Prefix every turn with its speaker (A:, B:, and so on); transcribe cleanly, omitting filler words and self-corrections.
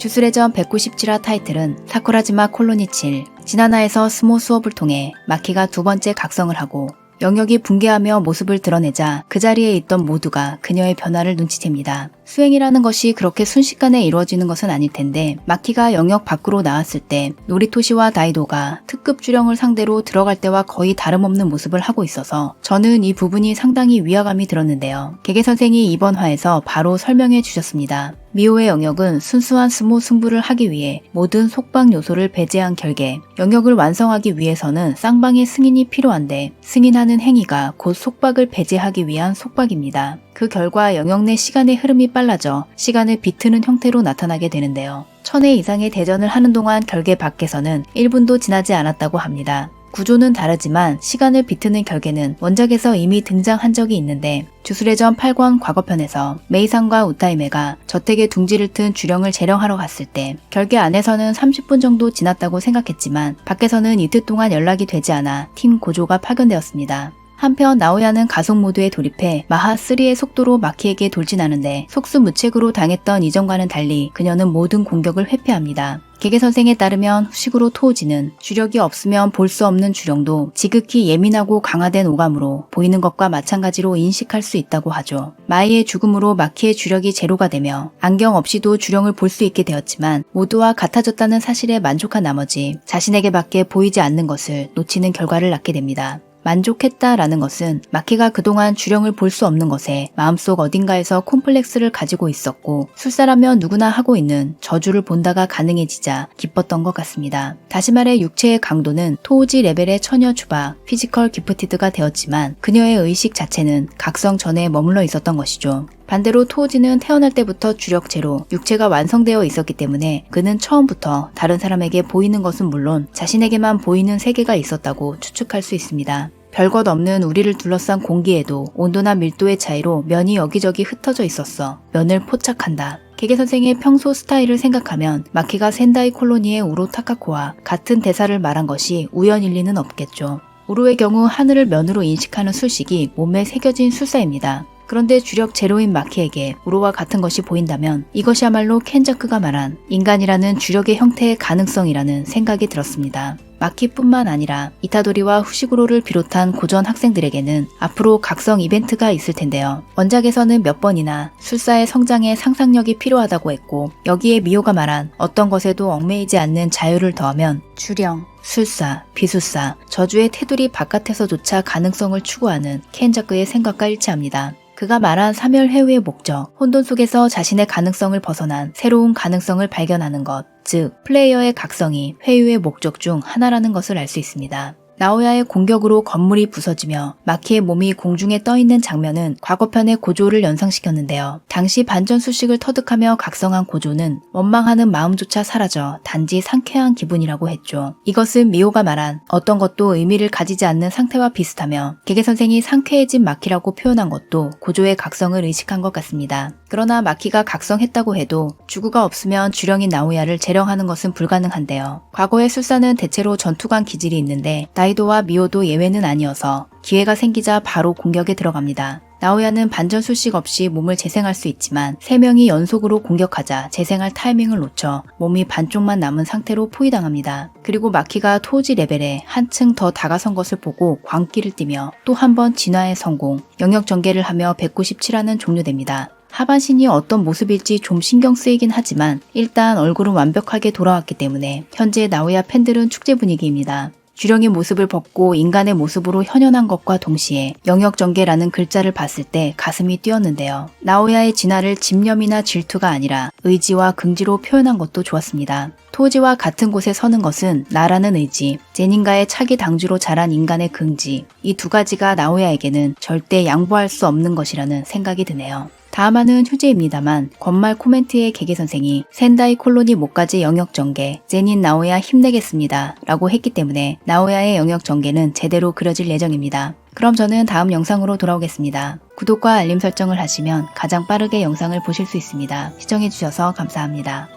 A: 주술회전 197화 타이틀은 사쿠라지마 콜로니 7. 진화나에서 스모 수업을 통해 마키가 두 번째 각성을 하고 영역이 붕괴하며 모습을 드러내자 그 자리에 있던 모두가 그녀의 변화를 눈치챕니다. 수행이라는 것이 그렇게 순식간에 이루어지는 것은 아닐 텐데 마키가 영역 밖으로 나왔을 때 노리토시와 다이도가 특급 주령을 상대로 들어갈 때와 거의 다름없는 모습을 하고 있어서 저는 이 부분이 상당히 위화감이 들었는데요. 개개 선생이 이번 화에서 바로 설명해 주셨습니다. 미호의 영역은 순수한 스모 승부를 하기 위해 모든 속박 요소를 배제한 결계, 영역을 완성하기 위해서는 쌍방의 승인이 필요한데 승인하는 행위가 곧 속박을 배제하기 위한 속박입니다. 그 결과 영역 내 시간의 흐름이 빨라져 시간을 비트는 형태로 나타나게 되는데요. 1000회 이상의 대전을 하는 동안 결계 밖에서는 1분도 지나지 않았다고 합니다. 구조는 다르지만 시간을 비트는 결계는 원작에서 이미 등장한 적이 있는데 주술회전 8권 과거편에서 메이상과 우타이메가 저택에 둥지를 튼 주령을 재령하러 갔을 때 결계 안에서는 30분 정도 지났다고 생각했지만 밖에서는 이틀 동안 연락이 되지 않아 팀 고조가 파견되었습니다. 한편 나오야는 가속 모드에 돌입해 마하3의 속도로 마키에게 돌진하는데 속수무책으로 당했던 이전과는 달리 그녀는 모든 공격을 회피합니다. 개개 선생에 따르면 후식으로 토우지는 주력이 없으면 볼 수 없는 주령도 지극히 예민하고 강화된 오감으로 보이는 것과 마찬가지로 인식할 수 있다고 하죠. 마이의 죽음으로 마키의 주력이 제로가 되며 안경 없이도 주령을 볼 수 있게 되었지만 모두와 같아졌다는 사실에 만족한 나머지 자신에게밖에 보이지 않는 것을 놓치는 결과를 낳게 됩니다. 만족했다라는 것은 마키가 그동안 주령을 볼 수 없는 것에 마음속 어딘가에서 콤플렉스를 가지고 있었고 술사라면 누구나 하고 있는 저주를 본다가 가능해지자 기뻤던 것 같습니다. 다시 말해 육체의 강도는 토우지 레벨의 처녀 추박, 피지컬 기프티드가 되었지만 그녀의 의식 자체는 각성 전에 머물러 있었던 것이죠. 반대로 토우지는 태어날 때부터 주력 제로, 육체가 완성되어 있었기 때문에 그는 처음부터 다른 사람에게 보이는 것은 물론 자신에게만 보이는 세계가 있었다고 추측할 수 있습니다. 별것 없는 우리를 둘러싼 공기에도 온도나 밀도의 차이로 면이 여기저기 흩어져 있었어. 면을 포착한다. 개개 선생의 평소 스타일을 생각하면 마키가 센다이 콜로니의 우로 타카코와 같은 대사를 말한 것이 우연일 리는 없겠죠. 우로의 경우 하늘을 면으로 인식하는 술식이 몸에 새겨진 술사입니다. 그런데 주력 제로인 마키에게 우로와 같은 것이 보인다면 이것이야말로 켄자크가 말한 인간이라는 주력의 형태의 가능성이라는 생각이 들었습니다. 마키뿐만 아니라 이타도리와 후시구로를 비롯한 고전 학생들에게는 앞으로 각성 이벤트가 있을 텐데요. 원작에서는 몇 번이나 술사의 성장에 상상력이 필요하다고 했고 여기에 미호가 말한 어떤 것에도 얽매이지 않는 자유를 더하면 주령, 술사, 비술사, 저주의 테두리 바깥에서조차 가능성을 추구하는 켄자크의 생각과 일치합니다. 그가 말한 사멸 회유의 목적, 혼돈 속에서 자신의 가능성을 벗어난 새로운 가능성을 발견하는 것, 즉 플레이어의 각성이 회유의 목적 중 하나라는 것을 알 수 있습니다. 나오야의 공격으로 건물이 부서지며 마키의 몸이 공중에 떠있는 장면은 과거편의 고조를 연상시켰는데요. 당시 반전 수식을 터득하며 각성한 고조는 원망하는 마음조차 사라져 단지 상쾌한 기분이라고 했죠. 이것은 미호가 말한 어떤 것도 의미를 가지지 않는 상태와 비슷하며 개개 선생이 상쾌해진 마키라고 표현한 것도 고조의 각성을 의식한 것 같습니다. 그러나 마키가 각성했다고 해도 주구가 없으면 주령인 나오야를 재령하는 것은 불가능한데요. 과거의 술사는 대체로 전투관 기질이 있는데 다이도와 미호도 예외는 아니어서 기회가 생기자 바로 공격에 들어갑니다. 나오야는 반전 수식 없이 몸을 재생할 수 있지만 3명이 연속으로 공격하자 재생할 타이밍을 놓쳐 몸이 반쪽만 남은 상태로 포위당합니다. 그리고 마키가 토우지 레벨에 한층 더 다가선 것을 보고 광기를 띠며 또 한 번 진화에 성공, 영역 전개를 하며 197화는 종료됩니다. 하반신이 어떤 모습일지 좀 신경 쓰이긴 하지만 일단 얼굴은 완벽하게 돌아왔기 때문에 현재 나오야 팬들은 축제 분위기입니다. 주령의 모습을 벗고 인간의 모습으로 현현한 것과 동시에 영역 전개라는 글자를 봤을 때 가슴이 뛰었는데요. 나오야의 진화를 집념이나 질투가 아니라 의지와 긍지로 표현한 것도 좋았습니다. 토지와 같은 곳에 서는 것은 나라는 의지, 제닌가의 차기 당주로 자란 인간의 긍지, 이 두 가지가 나오야에게는 절대 양보할 수 없는 것이라는 생각이 드네요. 다음화는 휴지입니다만 권말 코멘트의 개개 선생이 센다이 콜로니 못까지 영역 전개, 제닌 나오야 힘내겠습니다 라고 했기 때문에 나오야의 영역 전개는 제대로 그려질 예정입니다. 그럼 저는 다음 영상으로 돌아오겠습니다. 구독과 알림 설정을 하시면 가장 빠르게 영상을 보실 수 있습니다. 시청해주셔서 감사합니다.